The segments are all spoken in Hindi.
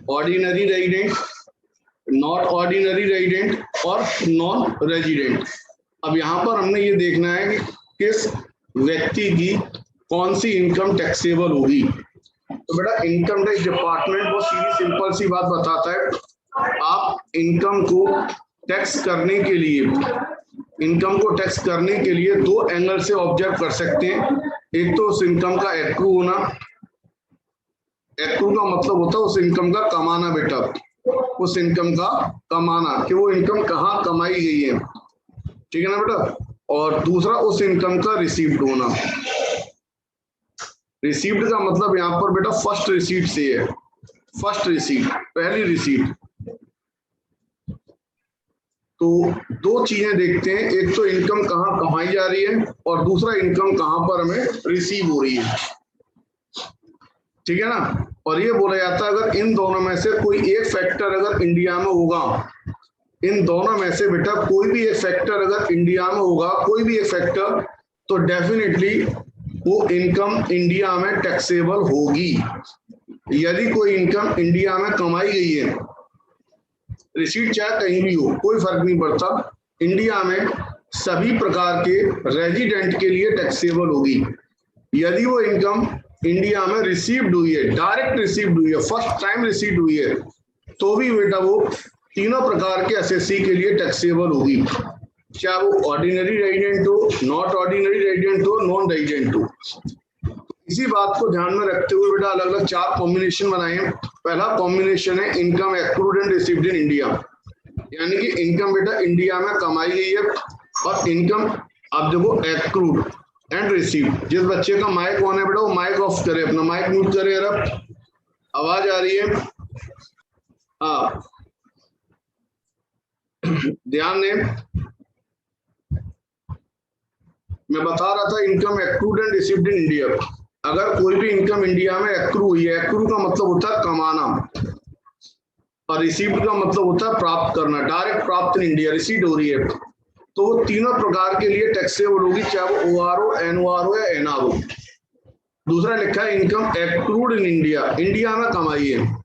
Ordinary resident, not ordinary resident और नॉन रेजिडेंट। अब यहाँ पर हमने ये देखना है कि किस व्यक्ति की कौन सी इनकम टैक्सेबल होगी। तो बेटा इनकम टैक्स डिपार्टमेंट वो सीधी सिंपल सी बात बताता है, आप इनकम को टैक्स करने के लिए, इनकम को टैक्स करने के लिए दो एंगल से ऑब्जर्व कर सकते हैं। एक तो उस इनकम का एक्रू होना, एक्रू का मतलब होता है उस इनकम का कमाना बेटा, उस इनकम का कमाना कि वो इनकम कहाँ कमाई गई है, ठीक है ना बेटा। और दूसरा उस इनकम का रिसीव्ड होना। रिसीव्ड का मतलब यहाँ पर बेटा फर्स्ट रिसीट से है, फर्स्ट रिसीट, पहली रिसीट। तो दो चीजें देखते हैं, एक तो इनकम कहाँ कमाई जा रही है और दूसरा इनकम कहाँ पर हमें रिसीव हो रही है, ठीक है ना। और ये बोला जाता है अगर इन दोनों में से कोई एक फैक्टर अगर इंडिया में होगा, इन दोनों में से बेटा कोई भी एक फैक्टर अगर इंडिया में होगा, कोई भी एक फैक्टर, तो डेफिनेटली वो इनकम इंडिया में टैक्सेबल होगी। यदि कोई इनकम इंडिया में कमाई गई है, रिसीट चाहे कहीं भी हो कोई फर्क नहीं पड़ता, इंडिया में सभी प्रकार के रेजिडेंट के लिए टैक्सेबल होगी। यदि वो इनकम इंडिया में रिसीव्ड हुई है, डायरेक्ट रिसीव्ड हुई है, फर्स्ट टाइम रिसीव्ड हुई है, तो भी बेटा वो तीनों प्रकार के एसएससी के लिए टैक्सेबल होगी, चाहे वो ऑर्डिनरी रेजिडेंट हो, नॉट ऑर्डिनरी रेजिडेंट हो, नॉन रेजिडेंट हो। इसी बात को ध्यान में रखते हुए बेटा अलग अलग चार कॉम्बिनेशन बनाए हैं। पहला कॉम्बिनेशन है income accrued and received in India, यानी कि इनकम बेटा इंडिया में कमाई गई है और इनकम आप देखो एक्रूड एंड रिसीव्ड। जिस बच्चे का माइक ऑन है बेटा वो माइक ऑफ करे, अपना माइक म्यूट करे, अगर आवाज आ रही है। हाँ ध्यान दें, मैं बता रहा था income accrued and received in India. अगर कोई भी इनकम इंडिया में एक्रू हुई है, एक्रू का मतलब होता है कमाना और रिसीव्ड का मतलब होता है प्राप्त करना, डायरेक्ट प्राप्त इन इंडिया, रिसीव हो रही है, तो वो तीनों प्रकार के लिए टैक्सेबल होगी, चाहे वो ओआर हो, एनओआर हो या एनआर हो। दूसरा लिखा है income accrued in India, India में कमाई है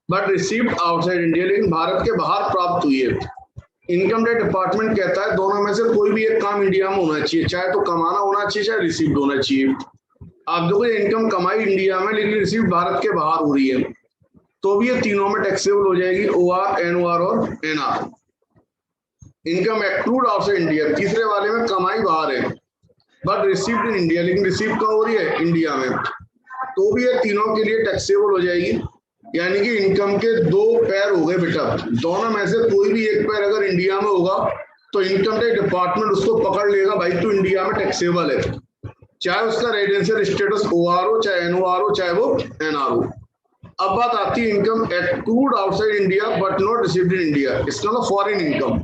बट रिसीव्ड आउटसाइड इंडिया, लेकिन भारत के बाहर प्राप्त हुई है। इनकम टैक्स डिपार्टमेंट कहता है दोनों में से कोई भी एक काम इंडिया में होना चाहिए, चाहे तो कमाना होना चाहिए चाहे रिसीव्ड होना चाहिए। आप देखो इनकम कमाई इंडिया में लेकिन रिसीव्ड भारत के बाहर हो रही है, तो भी ये तीनों में टैक्सेबल हो जाएगी, ओआर, एनओआर और NR. Income accrued outside India, तीसरे वाले में कमाई बाहर है बट रिसीव्ड इन इंडिया, लेकिन रिसीव कहाँ हो रही है इंडिया में, तो भी ये तीनों के लिए टैक्सेबल हो जाएगी। यानी कि इनकम के दो पैर हो गए बेटा, दोनों में से कोई भी एक पैर अगर इंडिया में होगा तो इनकम टैक्स डिपार्टमेंट उसको पकड़ लेगा, भाई तू इंडिया में टैक्सेबल है, चाहे उसका रेजिडेंशियल स्टेटस ओआर हो, चाहे एनओआर हो, चाहे वो एनआर हो। अब बात आती है income accrued outside India but not received in India, इसका मतलब फॉरेन इनकम।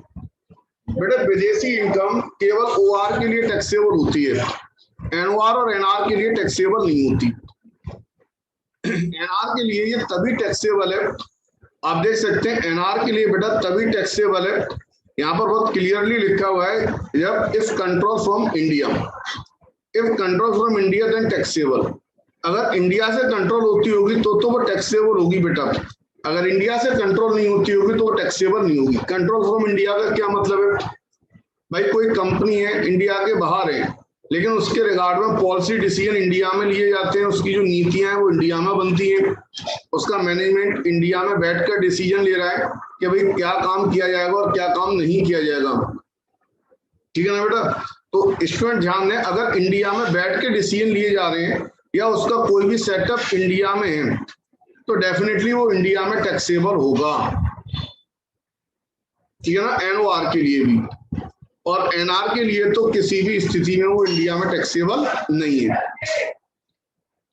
बेटा विदेशी इनकम केवल ओआर के लिए टैक्सेबल होती है, एनओआर और एनआर के लिए टैक्सेबल नहीं होती। एनआर के लिए ये तभी टैक्सेबल है, आप देख सकते हैं एनआर के लिए बेटा तभी टैक्सेबल है, यहाँ पर बहुत क्लियरली लिखा हुआ है जब if control from India, if control from India then taxable. अगर इंडिया से कंट्रोल होती होगी तो वो टैक्सेबल होगी बेटा, अगर इंडिया से कंट्रोल नहीं होती होगी तो वो टैक्सेबल नहीं होगी। कंट्रोल फ्रॉम इंडिया का क्या मतलब है, भाई कोई कंपनी है इंडिया के बाहर है लेकिन उसके रिगार्ड में पॉलिसी डिसीजन इंडिया में लिए जाते हैं, उसकी जो नीतियां हैं वो इंडिया में बनती हैं, उसका मैनेजमेंट इंडिया में बैठकर डिसीजन ले रहा है कि भाई क्या काम किया जाएगा और क्या काम नहीं किया जाएगा, ठीक है ना बेटा। तो स्टूडेंट ध्यान दें, अगर इंडिया में बैठ के डिसीजन लिए जा रहे हैं या उसका कोई भी सेटअप इंडिया में है तो डेफिनेटली वो इंडिया में टैक्सेबल होगा, ठीक है ना, एनओआर के लिए भी। और एनआर के लिए तो किसी भी स्थिति में वो इंडिया में टैक्सेबल नहीं है।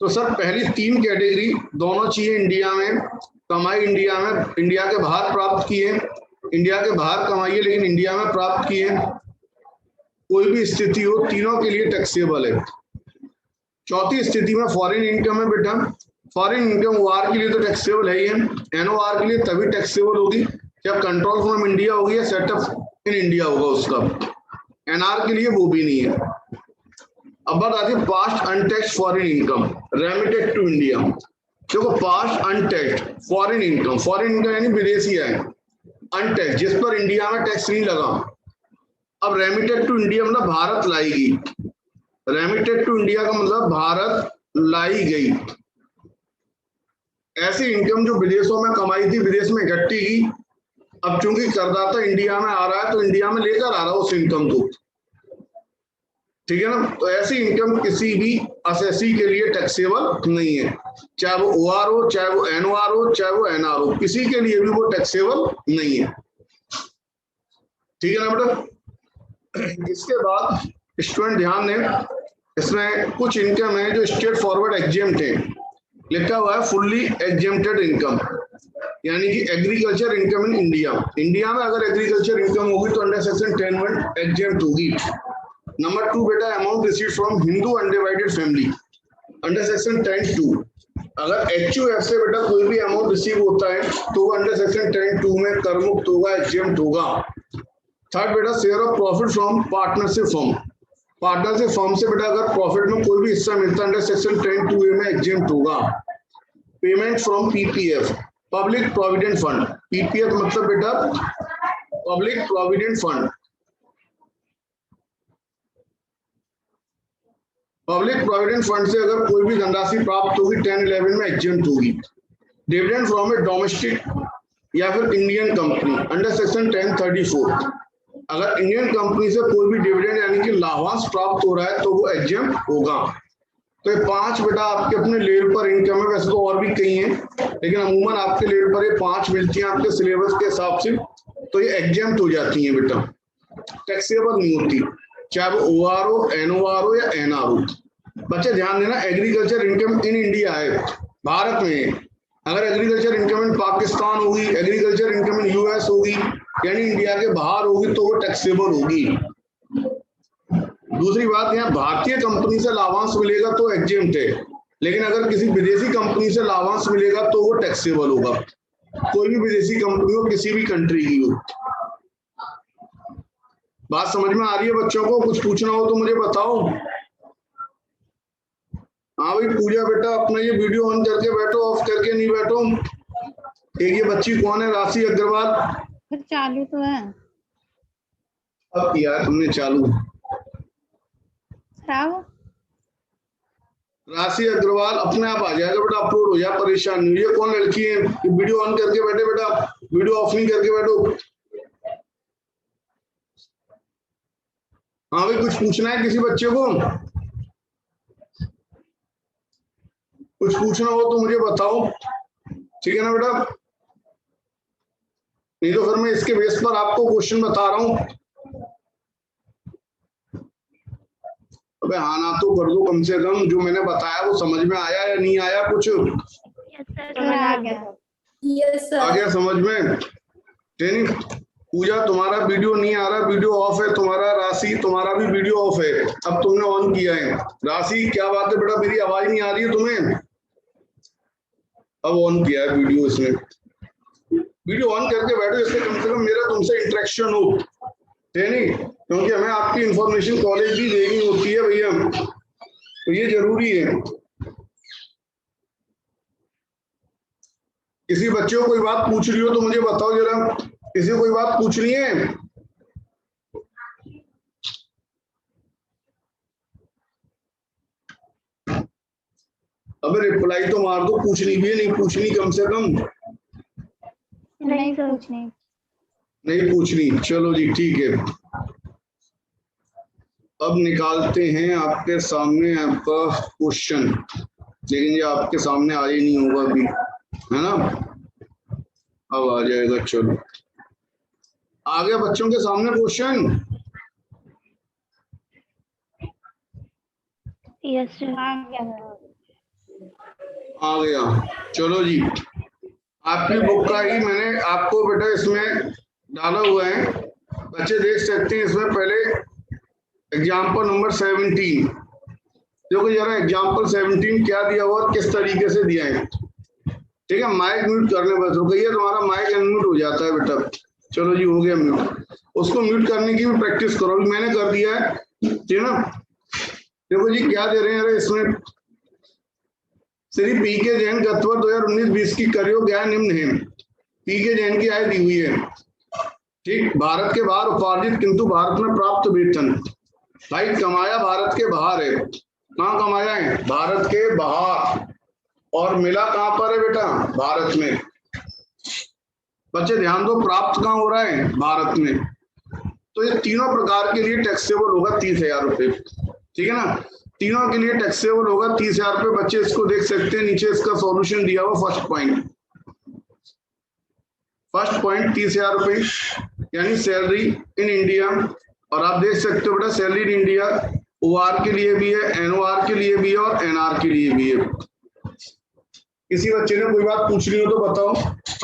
तो सर पहली तीन कैटेगरी, दोनों चीजें इंडिया में कमाई, इंडिया में इंडिया के बाहर प्राप्त की है, इंडिया के बाहर कमाई है लेकिन इंडिया में प्राप्त की है, कोई भी स्थिति हो तीनों के लिए टैक्सेबल है। चौथी स्थिति में फॉरेन इनकम है बेटा, फॉरेन इनकम ओआर के लिए तो टैक्सेबल है ही है, एनओआर के लिए तभी टैक्सेबल होगी जब कंट्रोल फ्रॉम इंडिया होगी या सेटअप इन इंडिया होगा उसका, एनआर के लिए वो भी नहीं है। अब बात आती है past untaxed foreign income remitted to India. देखो पास्ट अनटैक्स्ड फॉरेन इनकम यानी विदेशी आय अनटैक्स जिस पर इंडिया में टैक्स नहीं लगा। अब रेमिटेड टू इंडिया मतलब भारत लाई गई, रेमिटेड टू इंडिया का मतलब भारत लाई गई ऐसी इनकम जो विदेशों में कमाई थी, विदेश में इकट्ठी की। अब चूंकि करदाता इंडिया में आ रहा है तो इंडिया में लेकर आ रहा है उस इनकम को, ठीक है ना। तो ऐसी इनकम किसी भी असेसी के लिए टैक्सेबल नहीं है, चाहे वो ओआर हो, चाहे वो एनओआर हो, चाहे वो एनआर हो, किसी के लिए भी वो टैक्सेबल नहीं है, ठीक है ना बेटा। इसके बाद स्टूडेंट ध्यान दें, इसमें कुछ इनकम है जो स्ट्रेट फॉरवर्ड एग्जेम्प्ट है। लिखा हुआ है फुल्ली एग्जेम्प्टेड इनकम, यानी कि agriculture income in India. India में अगर एग्रीकल्चर इनकम होगी तो अंडर सेक्शन 10(1) एग्जेम्प्ट होगी। नंबर 2 बेटा amount received from Hindu undivided family under section 10(2). अगर HUF से बेटा कोई भी अमाउंट रिसीव होता है तो वो अंडर सेक्शन 10(2) में कर मुक्त होगा, एग्जेम्प्ट होगा। थर्ड बेटा share of profit from partnership firm, partnership firm से बेटा अगर प्रॉफिट में कोई भी हिस्सा मिलता है अंडर सेक्शन 10(2) में एग्जेम्प्ट होगा। Payment from PPF public provident fund, PPF मतलब बेटा public provident fund, public provident fund से अगर कोई भी धनराशि प्राप्त होगी 10(11) में एग्जेम्प्ट होगी। डिविडेंड फ्रॉम ए डोमेस्टिक या फिर इंडियन कंपनी अंडर सेक्शन 10(34), अगर इंडियन कंपनी से कोई भी डिविडेंड यानी कि लाभांश प्राप्त हो रहा है तो वो एग्जेम्प्ट होगा। तो ये 5 बेटा आपके अपने लेवल पर इनकम है, वैसे तो और भी कई हैं लेकिन अमूमन आपके लेवल पर ये 5 मिलती हैं आपके सिलेबस के हिसाब से, तो ये एग्जेम्प्ट हो जाती हैं बेटा, टैक्सेबल नहीं होती, चाहे वो OR हो, NOR हो या NR हो। बच्चे ध्यान देना, एग्रीकल्चर इनकम इन इंडिया है, भारत में है। अगर एग्रीकल्चर इनकम इन पाकिस्तान होगी, एग्रीकल्चर इनकम इन US होगी यानी इंडिया के बाहर होगी तो वो टैक्सेबल होगी। दूसरी बात, यहाँ भारतीय कंपनी से लाभांश मिलेगा तो एग्जेम्प्ट है, लेकिन अगर किसी विदेशी कंपनी से लाभांश मिलेगा तो वो टैक्सेबल होगा, कोई भी विदेशी कंपनी हो, किसी भी कंट्री की हो। बात समझ में आ रही है बच्चों को? कुछ पूछना हो तो मुझे बताओ। हाँ भाई पूजा बेटा अपना ये वीडियो ऑन करके बैठो, ऑफ करके नहीं बैठो। एक ये बच्ची कौन है? राशि अग्रवाल। चालू तो है। अब किया है तुमने चालू। राशि अग्रवाल अपने आप आ जाएगा बेटा, अपलोड हो जाए, परेशान नहीं। ये कौन लड़की है? वीडियो ऑन करके बैठे बेटा, वीडियो ऑफ नहीं करके बैठो। हाँ भाई कुछ पूछना है किसी बच्चे को? कुछ पूछना हो तो मुझे बताओ, ठीक है ना बेटा? नहीं तो फिर मैं इसके बेस पर आपको क्वेश्चन बता रहा हूं। अबे हाँ ना तो कर दो कम से कम, जो मैंने बताया वो समझ में आया या नहीं आया कुछ? आ गया समझ में? पूजा तुम्हारा वीडियो नहीं आ रहा, वीडियो ऑफ है तुम्हारा। राशि तुम्हारा भी वीडियो ऑफ है, अब तुमने ऑन किया है। राशि क्या बात है बेटा, मेरी आवाज नहीं आ रही है तुम्हें? अब ऑन किया है वीडियो, इसमें वीडियो ऑन करके बैठो, इससे कम से कम मेरा तुमसे इंटरेक्शन हो, नहीं? क्योंकि हमें आपकी इंफॉर्मेशन कॉलेज भी देनी होती है भैया, तो ये जरूरी है। किसी बच्चे को कोई बात पूछ रही हो तो मुझे बताओ जरा, किसी को कोई बात पूछनी है? अबे रिप्लाई तो मार दो, पूछनी भी है, नहीं पूछनी कम से कम? नहीं पूछनी, नहीं पूछनी, चलो जी ठीक है। अब निकालते हैं आपके सामने आपका क्वेश्चन, लेकिन ये आपके सामने आ ही नहीं होगा अभी, है ना? अब आ जाएगा। चलो आ गया बच्चों के सामने क्वेश्चन? यस सर आ गया। चलो जी, आपकी बुक का ही मैंने आपको बेटा इसमें डाला हुआ है, बच्चे देख सकते हैं। इसमें पहले एग्जाम्पल नंबर 17, देखो जरा एग्जाम्पल 17 क्या दिया हुआ और किस तरीके से दिया है, ठीक है? माइक म्यूट कर ले बस, रुकिए, तुम्हारा माइक अनम्यूट हो जाता है बेटा। चलो जी हो गया म्यूट, उसको म्यूट करने की भी प्रैक्टिस करो, मैंने कर दिया है, ठीक है ना? देखो जी क्या दे रहे हैं इसमें, श्री पी के जैन गतवर 2019-20 की करयोग आय निम्न है। पी के जैन की आय दी हुई है, ठीक। भारत के बाहर उपार्जित किंतु भारत में प्राप्त वेतन, भाई कमाया भारत के बाहर है। कहाँ कमाया है? भारत के बाहर। और मिला कहाँ पर है बेटा? भारत में। बच्चे ध्यान दो, प्राप्त कहाँ हो रहा है? भारत में। तो ये तीनों प्रकार के लिए टैक्सेबल होगा 30,000 रुपए, ठीक है ना। तीनों के लिए टैक्सेबल होगा 30,000 रुपए। बच्चे इसको देख सकते हैं, नीचे इसका सॉल्यूशन दिया हुआ। फर्स्ट पॉइंट 30,000 रुपए यानी सैलरी इन इंडिया। और आप देख सकते हो बेटा, सैलरी इन इंडिया ओआर के लिए भी है, एनओआर के लिए भी है और एनआर के लिए भी है। किसी बच्चे ने कोई बात पूछनी हो तो बताओ,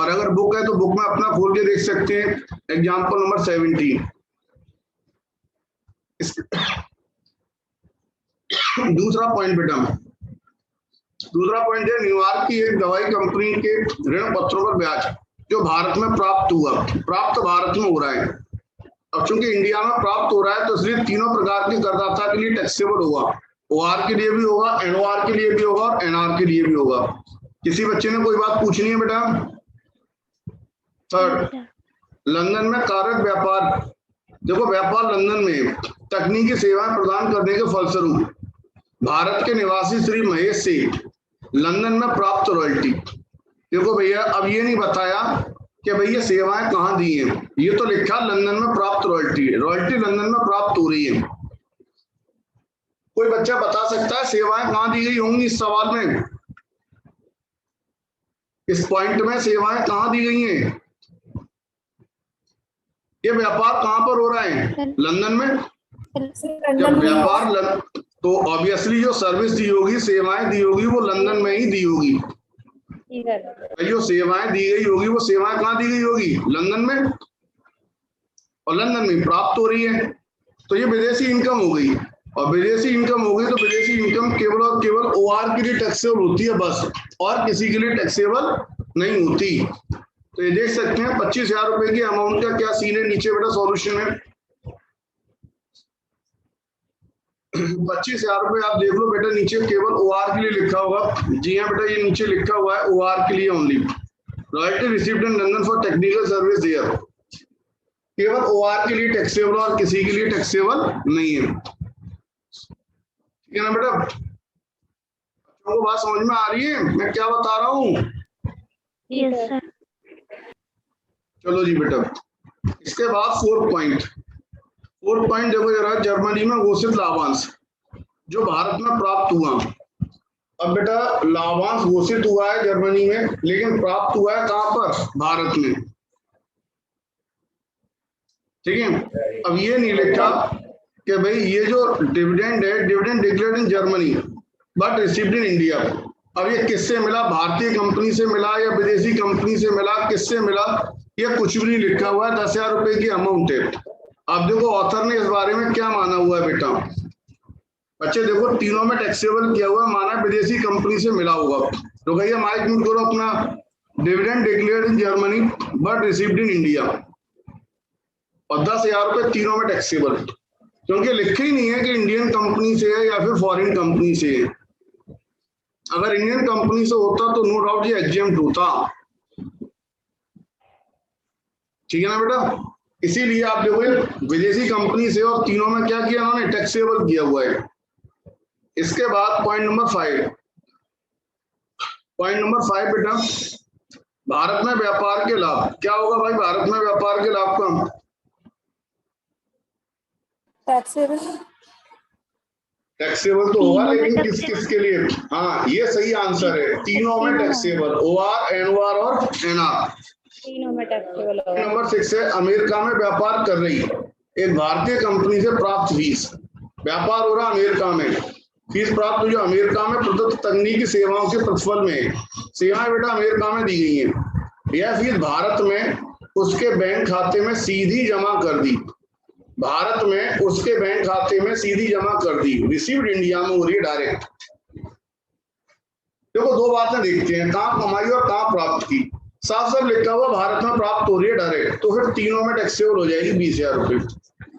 और अगर बुक है तो बुक में अपना खोल के देख सकते हैं। Example number 17। दूसरा पॉइंट बेटा, दूसरा पॉइंट है न्यूयॉर्क की एक दवाई कंपनी के ऋण पत्रों पर ब्याज जो भारत में प्राप्त हुआ। प्राप्त भारत में हो रहा है, अब चूंकि इंडिया में प्राप्त हो रहा है तो इसलिए तीनों प्रकार के करदाता के लिए टैक्सेबल होगा। ओआर के लिए भी होगा, एनओआर के लिए भी होगा और एनआर के लिए भी होगा। किसी बच्चे ने कोई बात पूछनी है बेटा? थर्ड, लंदन में कार्यरत व्यापार। देखो व्यापार लंदन में तकनीकी सेवाएं प्रदान करने के फलस्वरूप भारत के निवासी श्री महेश से लंदन में प्राप्त रॉयल्टी। देखो भैया, अब ये नहीं बताया कि भैया सेवाएं कहाँ दी हैं, ये तो लिखा लंदन में प्राप्त रॉयल्टी। रॉयल्टी लंदन में प्राप्त हो रही है। कोई बच्चा बता सकता है सेवाएं कहाँ दी गई होंगी? इस सवाल में, इस पॉइंट में सेवाएं कहाँ दी गई हैं? ये व्यापार कहाँ पर हो रहा है? लंदन में। जब व्यापार तो ऑब्वियसली जो सर्विस दी होगी, सेवाएं दी होगी, वो लंदन में ही दी होगी। जो सेवाएं दी गई होगी वो सेवाएं कहाँ दी गई होगी? लंदन में। और लंदन में प्राप्त हो रही है, तो ये विदेशी इनकम हो गई। और विदेशी इनकम हो गई तो विदेशी इनकम केवल और केवल ओआर के लिए टैक्सेबल होती है बस, और किसी के लिए टैक्सेबल नहीं होती। तो ये देख सकते हैं 25,000 रुपए की अमाउंट का क्या सीन है। नीचे बेटा सॉल्यूशन है 25,000 रुपए। आप देख लो बेटा, नीचे केवल ओआर के लिए लिखा होगा। जी हाँ बेटा, ये नीचे लिखा हुआ है ओआर के लिए only. Royalty received in London for technical service there. केवल ओआर के लिए टैक्सेबल और किसी के लिए टैक्सेबल नहीं है, ठीक है ना बेटा? आपको बात समझ में आ रही है मैं क्या बता रहा हूँ? Yes sir. चलो जी बेटा, इसके बाद फोर्थ पॉइंट देखो जरा, जर्मनी में घोषित लाभांश जो भारत में प्राप्त हुआ। अब बेटा लाभांश घोषित हुआ है जर्मनी में, लेकिन प्राप्त हुआ है कहां पर? भारत में, ठीक है। अब ये नहीं लिखा कि भाई ये जो डिविडेंड है, dividend declared in Germany but received in India. अब ये किससे मिला? भारतीय कंपनी से मिला या विदेशी कंपनी से मिला? किससे मिला? ये कुछ भी नहीं लिखा हुआ है। 10,000 रुपए की अमाउंट है। अब देखो ऑथर ने इस बारे में क्या माना हुआ है बेटा? बच्चे देखो, तीनों में टैक्सेबल किया हुआ माना विदेशी कंपनी से मिला होगा। तो भैया माइक म्यूट करो अपना। Dividend declared in Germany but received in India, और 10,000 रुपए तीनों में टैक्सेबल, क्योंकि लिखे ही नहीं है कि इंडियन कंपनी से है या फिर फॉरेन कंपनी से है। अगर इंडियन कंपनी से होता तो नो डाउट ये एग्जेम्प्ट होता, ठीक है ना बेटा? इसीलिए आप देखो विदेशी कंपनी से, और तीनों में क्या किया उन्होंने? टैक्सेबल किया हुआ है। इसके बाद पॉइंट नंबर 5 बेटा, भारत में व्यापार के लाभ क्या होगा भाई? भारत में व्यापार के लाभ का टैक्सेबल तो होगा, लेकिन किस किस के लिए? हाँ ये सही आंसर है, तीनों में टैक्सेबल। ओआर, एनओआर और एनआर तीनों में टैक्सेबल। नंबर 6 है अमेरिका में व्यापार कर रही एक भारतीय कंपनी से प्राप्त फीस। व्यापार हो रहा अमेरिका में, फीस प्राप्त हुई जो अमेरिका में प्रदत्त तकनीकी सेवाओं के प्रतिफल में। सेवाएं बेटा अमेरिका में दी गई हैं। यह फीस भारत में उसके बैंक खाते में सीधी जमा कर दी। भारत में उसके बैंक खाते में सीधी जमा कर दी। रिसीव्ड इंडिया में हो रही है डायरेक्ट। देखो दो बातें देखते हैं, कहाँ कमाई और कहाँ प्राप्त की। साफ साफ लिखा हुआ भारत में प्राप्त हो रही है डायरेक्ट, तो फिर तीनों में टैक्सेबल हो जाएगी 20,000 रुपए।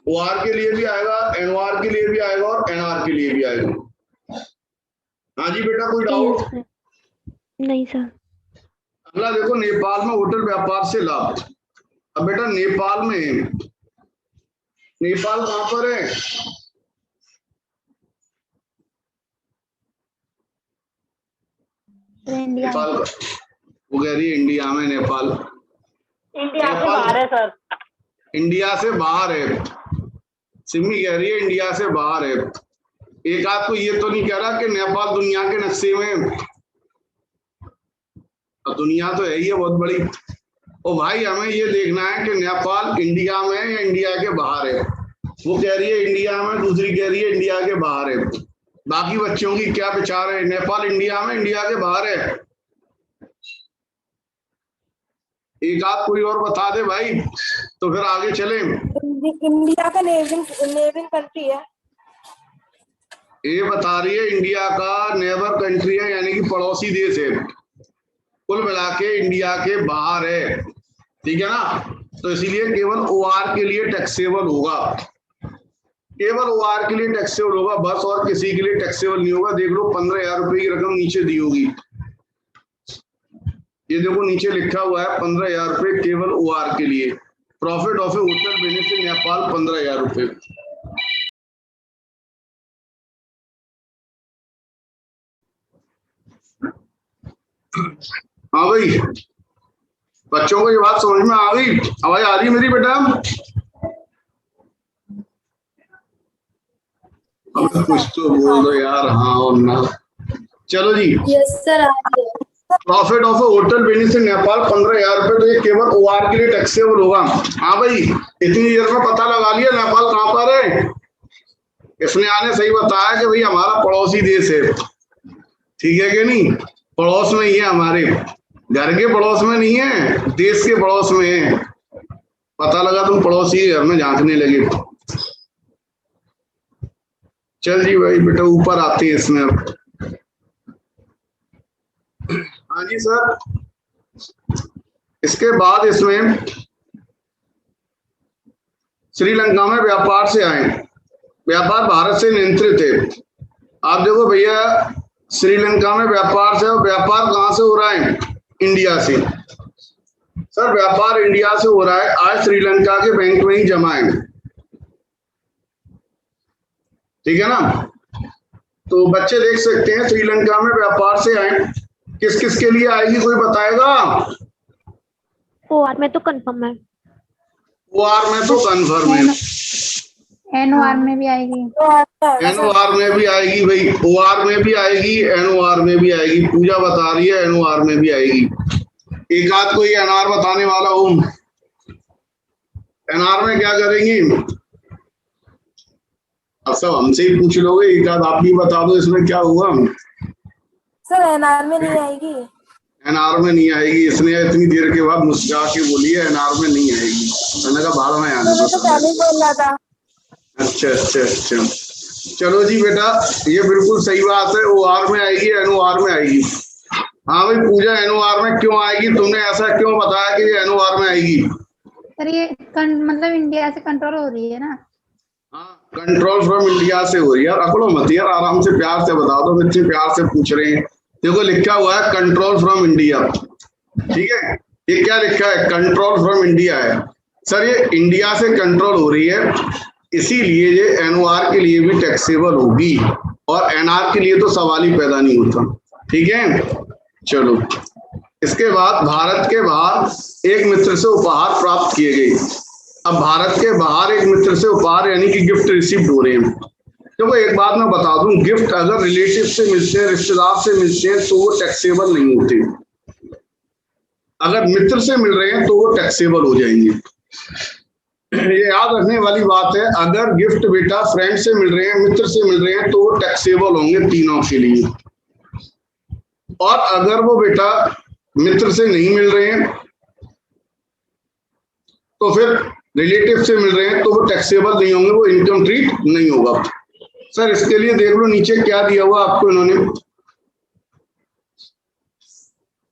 ओआर के लिए भी आएगा, एनओआर के लिए भी आएगा और एनआर के लिए भी आएगा। हाँ जी बेटा, कोई डाउट? नहीं सर। अगला देखो, नेपाल में होटल व्यापार से लाभ। अब बेटा नेपाल में, नेपाल कहाँ पर है? इंडिया नेपाल का, वो कह रही है इंडिया में, नेपाल इंडिया से बाहर है सर। इंडिया से बाहर है। सिमी कह रही है इंडिया से बाहर है। एक आध को ये तो नहीं कह रहा कि नेपाल दुनिया के नक्शे में, अब दुनिया तो है ही है बहुत बड़ी। ओ भाई हमें ये देखना है कि नेपाल इंडिया में या इंडिया के बाहर है। वो कह रही है इंडिया में, दूसरी कह रही है इंडिया के बाहर है। बाकी बच्चों की क्या विचार है? नेपाल इंडिया में, इंडिया के बाहर है? एक आध कोई और बता दे भाई, तो फिर आगे चले। इंडिया का नेबरिंग कंट्री है। ये बता रही है इंडिया का नेबर कंट्री है, यानी कि पड़ोसी देश है। कुल मिला के इंडिया के बाहर है, ठीक है ना। तो इसीलिए केवल ओआर के लिए टैक्सेबल होगा, केवल ओआर के लिए टैक्सेबल होगा, बस और किसी के लिए टैक्सेबल नहीं होगा। देख लो 15,000 रुपए की रकम नीचे दी होगी, ये देखो नीचे लिखा हुआ है 15,000 रुपए केवल ओआर के लिए। Profit of A hotel benefit Nepal 15,000 रुपए। हाँ भाई, बच्चों को ये बात समझ में आ गई? आवाज आ रही मेरी बेटा? कुछ तो बोल दो यार, हाँ और ना। चलो जी, yes sir. Profit of hotel benefit Nepal 15,000 रुपए, तो ये केवल ओआर के लिए टैक्सेबल होगा। हाँ भाई, इतनी देर में पता लगा लिया नेपाल कहाँ पर है। इसने आने सही बताया कि भाई हमारा पड़ोसी देश है, ठीक है कि नहीं? पड़ोस में ही है, हमारे घर के पड़ोस में नहीं है, देश के पड़ोस में है। पता लगा तुम पड़ोसी घर में झांकने लगे। चल जी भाई बेटा, ऊपर आते हैं इसमें अब। हाँ जी सर, इसके बाद इसमें श्रीलंका में व्यापार से आए। व्यापार भारत से नियंत्रित है। आप देखो भैया, श्रीलंका में व्यापार से, और व्यापार कहां से हो रहा है? इंडिया से। सर व्यापार इंडिया से हो रहा है, आज श्रीलंका के बैंक में ही जमा है, ठीक है ना। तो बच्चे देख सकते हैं श्रीलंका में व्यापार से आए, किस किस के लिए आएगी कोई बताएगा? ओआर में तो कंफर्म है। ओआर में तो कंफर्म है, एनओआर में भी आएगी, एनओआर में भी आएगी भाई, ओआर में भी आएगी, एनओआर में भी आएगी। पूजा बता रही है एनओआर में भी आएगी। एक आध कोई एनआर बताने वाला हो? एनआर में क्या करेंगी? अब सब हमसे ही पूछ लोगे, एक आध आप भी बता दो इसमें क्या हुआ। सर एनआर में नहीं आएगी। एनआर में नहीं आएगी, इसने इतनी देर के बाद मुस्कुरा के बोली है एनआर में नहीं आएगी। मैंने कहा भाड़ में आने दो। तो पहले बोल रहा था। अच्छा अच्छा अच्छा, चलो जी बेटा, ये बिल्कुल सही बात है, ओआर में आएगी, एनओआर में आएगी। हाँ भाई पूजा, एनओआर में क्यों आएगी? तुमने ऐसा क्यों बताया कि ये एनओआर में आएगी? सर ये मतलब इंडिया से कंट्रोल हो रही है ना। हाँ, कंट्रोल फ्रॉम इंडिया से हो रही है। अकड़ो मत यार, आराम से प्यार से बता दो, बच्चे प्यार से पूछ रहे हैं। देखो लिखा हुआ है कंट्रोल फ्रॉम इंडिया, ठीक है। ये क्या लिखा है? कंट्रोल फ्रॉम इंडिया है। सर ये इंडिया से कंट्रोल हो रही है, इसीलिए ये एनओआर के लिए भी टैक्सेबल होगी, और एनआर के लिए तो सवाल ही पैदा नहीं होता, ठीक है। चलो, इसके बाद भारत के बाहर एक मित्र से उपहार प्राप्त किए गए। अब भारत के बाहर एक मित्र से उपहार यानी कि गिफ्ट रिसीव हो रहे हैं। देखो एक बात मैं बता दूं, गिफ्ट अगर रिलेटिव से मिलते हैं, रिश्तेदार से मिलते हैं, तो वो टैक्सेबल नहीं होते। अगर मित्र से मिल रहे हैं तो वो टैक्सेबल हो जाएंगे। ये याद रखने वाली बात है। अगर गिफ्ट बेटा फ्रेंड से मिल रहे हैं, मित्र से मिल रहे हैं, तो वो टैक्सेबल होंगे तीनों के लिए। और अगर वो बेटा मित्र से नहीं मिल रहे हैं, तो फिर रिलेटिव से मिल रहे हैं, तो वो टैक्सेबल नहीं होंगे, वो इनकम ट्रीट नहीं होगा। सर इसके लिए देख लो नीचे क्या दिया हुआ आपको इन्होंने,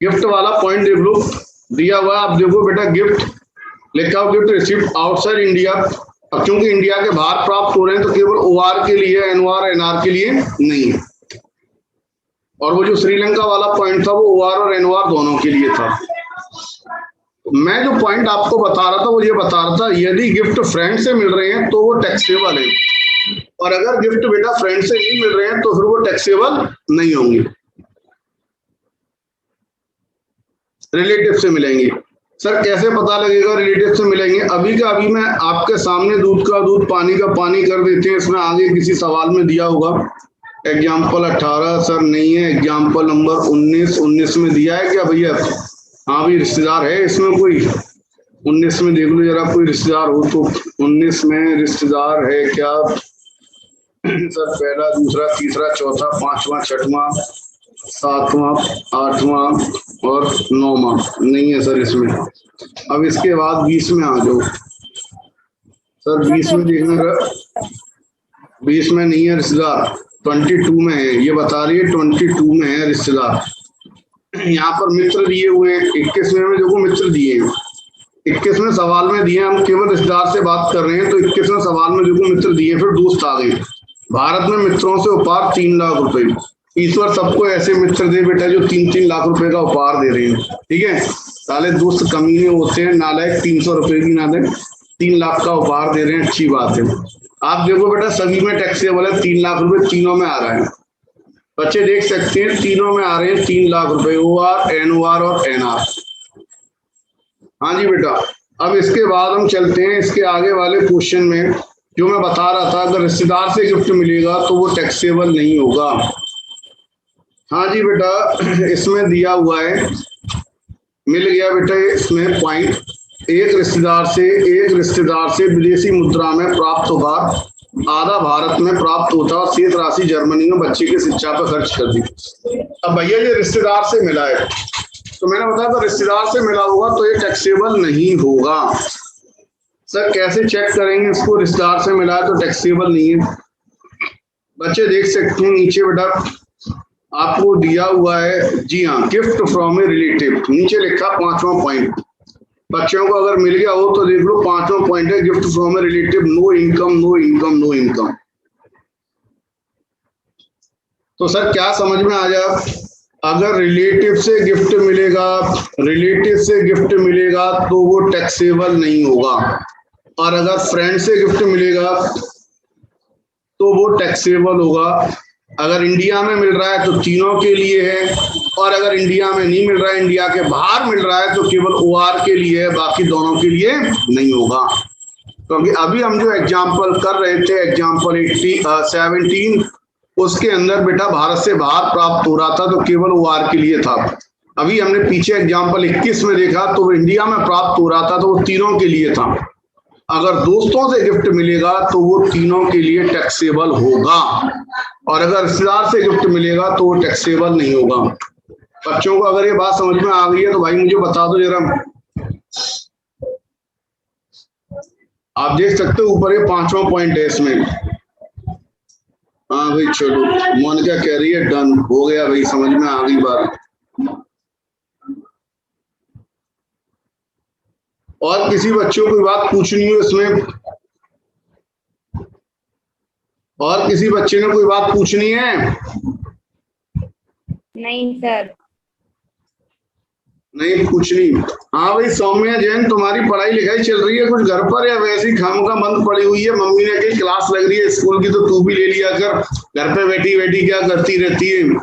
गिफ्ट वाला पॉइंट देख लो, दिया हुआ आप देखो बेटा, गिफ्ट लिखा हुआ गिफ्ट रिसीव्ड आउटसाइड इंडिया। अब क्योंकि इंडिया के बाहर प्राप्त हो रहे हैं तो केवल ओआर के लिए, एनओआर एनआर के लिए नहीं है। और वो जो श्रीलंका वाला पॉइंट था वो ओआर और एनओआर दोनों के लिए था। मैं जो पॉइंट आपको बता रहा था वो ये बता रहा था, यदि गिफ्ट फ्रेंड से मिल रहे हैं तो वो टैक्सेबल है, और अगर गिफ्ट बेटा फ्रेंड से नहीं मिल रहे हैं तो फिर वो टैक्सेबल नहीं होंगे, रिलेटिव से मिलेंगे। सर कैसे पता लगेगा रिलेटिव से मिलेंगे? अभी का अभी मैं आपके सामने दूध का दूध पानी का पानी कर देते हैं, इसमें आगे किसी सवाल में दिया होगा एग्जाम्पल 18, सर नहीं है, एग्जाम्पल नंबर 19 में दिया है क्या भैया? हाँ भी रिश्तेदार है इसमें कोई? 19 में देख लो जरा, कोई रिश्तेदार हो तो। 19 में रिश्तेदार है क्या? सर पहला, दूसरा, तीसरा, चौथा, पांचवा, छठवां, सातवां, आठवां और 9वां नहीं है सर इसमें। अब इसके बाद 20 में आ जाओ सर। 20 में देखना सर, 20 में नहीं है रिश्तेदार, 22 में है, ये बता रही है 22 में है रिश्तेदार। यहाँ पर मित्र दिए हुए हैं, 21वें में देखो मित्र दिए हैं, 21वें सवाल में दिए, हम केवल रिश्तेदार से बात कर रहे हैं तो 21वें सवाल में देखो मित्र दिए, फिर दोस्त आ गए। भारत में मित्रों से उपहार 3 लाख रुपए। ईश्वर सबको ऐसे मित्र दे बेटा जो 3-3 लाख रुपए का उपहार दे रहे हैं, ठीक है। साले दोस्त कमीने होते हैं, नालायक 300 रुपए की ना दे, 3 लाख का उपहार दे रहे हैं, अच्छी बात है। आप देखो बेटा सभी में टैक्सेबल है, 3 लाख रुपए तीनों में आ रहा है। बच्चे देख सकते हैं तीनों में आ रहे हैं 3 लाख रुपए, ओआर, एनओआर और एनआर। हाँ जी बेटा। अब इसके बाद हम चलते हैं इसके आगे वाले क्वेश्चन में, जो मैं बता रहा था, अगर रिश्तेदार से गिफ्ट मिलेगा तो वो टैक्सेबल नहीं होगा। हाँ जी बेटा, इसमें दिया हुआ है, मिल गया बेटा इसमें पॉइंट, एक रिश्तेदार से विदेशी मुद्रा में प्राप्त उपहार आधा भारत में प्राप्त होता और शेष राशि जर्मनी में बच्चे की शिक्षा पर खर्च कर दी। अब भैया ये रिश्तेदार से मिला है, तो मैंने बताया तो रिश्तेदार से मिला होगा तो ये टैक्सेबल नहीं होगा। सर कैसे चेक करेंगे इसको, रिश्तेदार से मिला है तो टैक्सेबल नहीं है? बच्चे देख सकते हैं नीचे बेटा आपको दिया हुआ है, जी हाँ, गिफ्ट फ्रॉम ए रिलेटिव, नीचे लिखा 5वां पॉइंट। बच्चों को अगर मिल गया हो तो देख लो 5वां पॉइंट है, gift from a relative, no income, no income, no income. तो सर क्या समझ में आ जाए, अगर रिलेटिव से गिफ्ट मिलेगा तो वो टैक्सेबल नहीं होगा, और अगर फ्रेंड से गिफ्ट मिलेगा तो वो टैक्सेबल होगा। अगर इंडिया में मिल रहा है तो तीनों के लिए है, और अगर इंडिया में नहीं मिल रहा है, इंडिया के बाहर मिल रहा है तो केवल ओआर के लिए है, बाकी दोनों के लिए नहीं होगा। क्योंकि अभी हम जो एग्जाम्पल कर रहे थे, एग्जाम्पल 17, उसके अंदर बेटा भारत से बाहर प्राप्त हो रहा था तो केवल ओआर के लिए था। अभी हमने पीछे एग्जाम्पल 21 में देखा तो वो इंडिया में प्राप्त हो रहा था तो वो तीनों के लिए था। अगर दोस्तों से गिफ्ट मिलेगा तो वो तीनों के लिए टैक्सेबल होगा, और अगर रिश्तेदार से गिफ्ट मिलेगा तो वो टैक्सेबल नहीं होगा। बच्चों को अगर ये बात समझ में आ गई है तो भाई मुझे बता दो जरा। आप देख सकते हो ऊपर ये 5वां पॉइंट है इसमें। हाँ भाई चलो, मोनिका कह रही है डन हो गया भाई, समझ में आ गई बात। और किसी बच्चों को बात पूछनी हो इसमें? और किसी बच्चे ने कोई बात पूछनी है? नहीं सर। नहीं पूछनी। हाँ भाई सौम्या जैन, तुम्हारी पढ़ाई लिखाई चल रही है कुछ घर पर, या वैसे ही खामखा बंद पड़ी हुई है? मम्मी ने कही क्लास लग रही है स्कूल की तो तू भी ले लिया कर, घर पे बैठी बैठी क्या करती रहती है?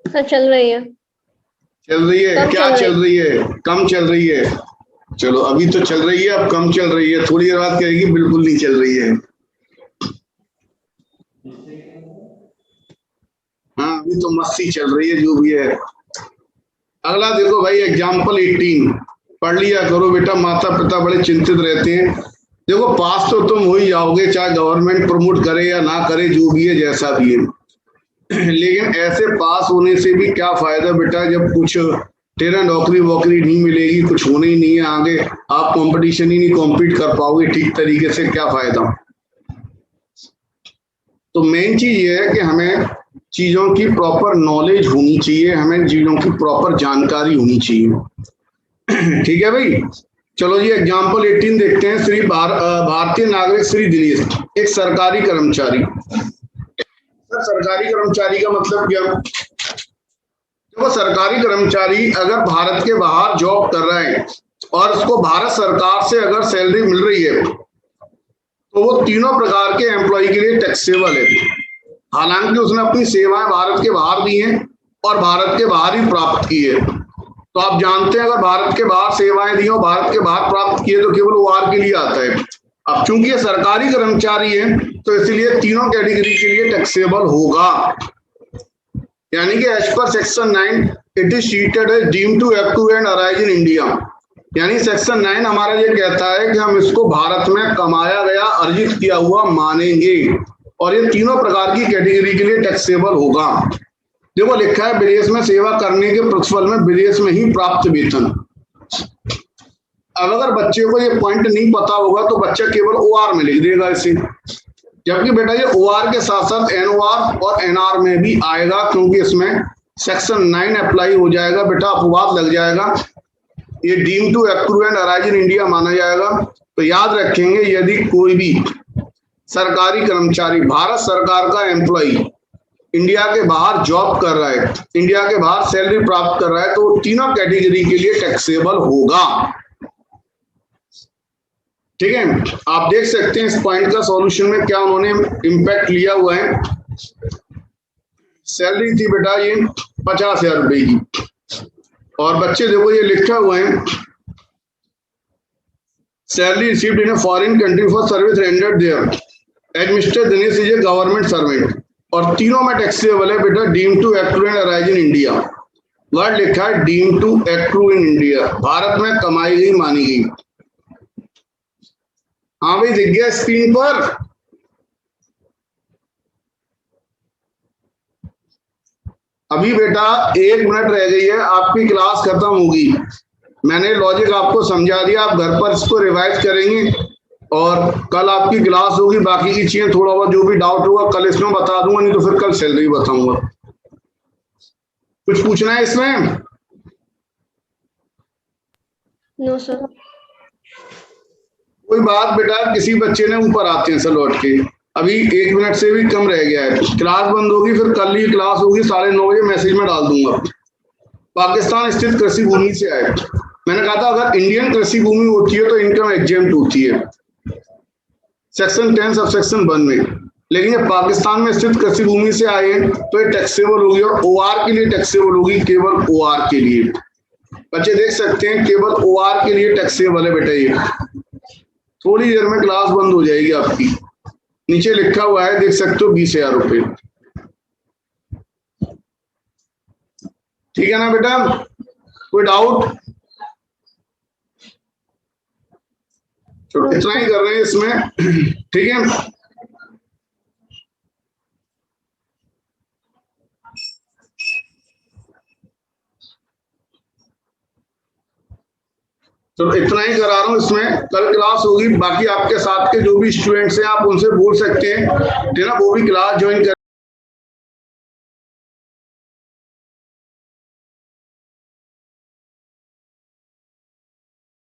सर चल रही है। चल रही है? क्या चल रही है? कम चल रही है? चलो अभी तो चल रही है, अब कम चल रही है, थोड़ी देर बाद कहेगी बिल्कुल नहीं चल रही है। हाँ अभी तो मस्ती चल रही है जो भी है। अगला देखो भाई एग्जाम्पल 18, पढ़ लिया करो बेटा, माता पिता बड़े चिंतित रहते हैं। देखो पास तो तुम हो ही जाओगे, चाहे गवर्नमेंट प्रमोट करे या ना करे, जो भी है जैसा भी है, लेकिन ऐसे पास होने से भी क्या फायदा बेटा, जब कुछ तेरा नौकरी वोकरी नहीं मिलेगी, कुछ होने ही नहीं है आगे, आप कंपटीशन ही नहीं कॉम्पीट कर पाओगे ठीक तरीके से, क्या फायदा। तो मेन चीज ये है कि हमें चीजों की प्रॉपर नॉलेज होनी चाहिए, हमें चीजों की प्रॉपर जानकारी होनी चाहिए। ठीक है भाई, चलो जी एग्जाम्पल 18 देखते हैं। भारतीय नागरिक श्री दिनेश एक सरकारी कर्मचारी, बेटा सरकारी कर्मचारी का मतलब क्या? देखो सरकारी कर्मचारी अगर भारत के बाहर जॉब कर रहा है और उसको भारत सरकार से अगर सैलरी मिल रही है तो वो तीनों प्रकार के एम्प्लॉय के लिए टैक्सेबल है। हालांकि उसने अपनी सेवाएं भारत के बाहर दी हैं और भारत के बाहर ही प्राप्त की है। तो आप जानते हैं अगर भारत के बाहर सेवाएं दी और भारत के बाहर प्राप्त किए तो केवल OR के लिए आता है। अब चूंकि ये सरकारी कर्मचारी है तो इसलिए तीनों कैटेगरी के लिए टैक्सेबल होगा। यानी कि एज पर section 9 it is treated as deemed to accrue and arise in India. यानी सेक्शन 9 हमारा ये कहता है कि हम इसको भारत में कमाया गया अर्जित किया हुआ मानेंगे और ये तीनों प्रकार की कैटेगरी के लिए टैक्सेबल होगा। देखो लिखा है विदेश में सेवा करने के प्रतिफल में विदेश में ही प्राप्त वेतन। अब अगर बच्चे को ये पॉइंट नहीं पता होगा तो बच्चा केवल OR में लिख देगा इसे, जबकि बेटा ये OR के साथ साथ NOR और NR में भी आएगा क्योंकि इसमें सेक्शन 9 अप्लाई हो जाएगा। बेटा अपवाद लग जाएगा, ये deem to accrue and arise in India माना जाएगा। तो याद रखेंगे यदि कोई भी सरकारी कर्मचारी भारत सरकार का एम्प्लॉय इंडिया के बाहर जॉब कर रहा है, इंडिया के बाहर सैलरी प्राप्त कर रहा है तो तीनों कैटेगरी के लिए टैक्सेबल होगा। ठीक है, आप देख सकते हैं इस पॉइंट का सॉल्यूशन में क्या उन्होंने इंपैक्ट लिया हुआ है। सैलरी थी बेटा ये 50,000 रुपए की और बच्चे देखो ये लिखा हुआ है salary received in a foreign country for service rendered there as Mister Dinesh is a government servant और तीनों में टैक्सेबल है बेटा deem to accrue and arise in India. Word लिखा है deem to accrue in India, भारत में कमाई गई मानी गई। हाँ भाई दिख गया स्क्रीन पर? अभी बेटा 1 मिनट रह गई है, आपकी क्लास खत्म होगी। मैंने लॉजिक आपको समझा दिया, आप घर पर इसको रिवाइज करेंगे और कल आपकी क्लास होगी। बाकी की चीजें थोड़ा बहुत जो भी डाउट होगा कल इसमें बता दूंगा, नहीं तो फिर कल सैलरी बताऊंगा। कुछ पूछना है इसमें? No sir. कोई बात बेटा, किसी बच्चे ने ऊपर आते हैं सर लौट के। अभी 1 मिनट से भी कम रह गया है, क्लास बंद होगी, फिर कल ही क्लास होगी 9:30 बजे, मैसेज में डाल दूंगा। पाकिस्तान स्थित कृषि भूमि से आए, मैंने कहा था अगर इंडियन कृषि भूमि होती है तो इनकम एग्जेम्प्ट होती है सेक्शन 10 सब सेक्शन 1 में, लेकिन ये पाकिस्तान में स्थित कृषि भूमि से आए तो ये टैक्सेबल होगी और OR के लिए टैक्सेबल होगी, केवल OR के लिए। बच्चे देख सकते हैं केवल OR के लिए टैक्सेबल है बेटा। ये थोड़ी देर में क्लास बंद हो जाएगी आपकी। नीचे लिखा हुआ है देख सकते हो 20,000 रुपए। ठीक है ना बेटा, कोई डाउट? चलो इतना ही कर रहे हैं इसमें, ठीक है। चलो इतना ही करा रहा हूँ इसमें, कल क्लास होगी। बाकी आपके साथ के जो भी स्टूडेंट्स हैं आप उनसे बोल सकते हैं, ठीक है ना, वो भी क्लास ज्वाइन कर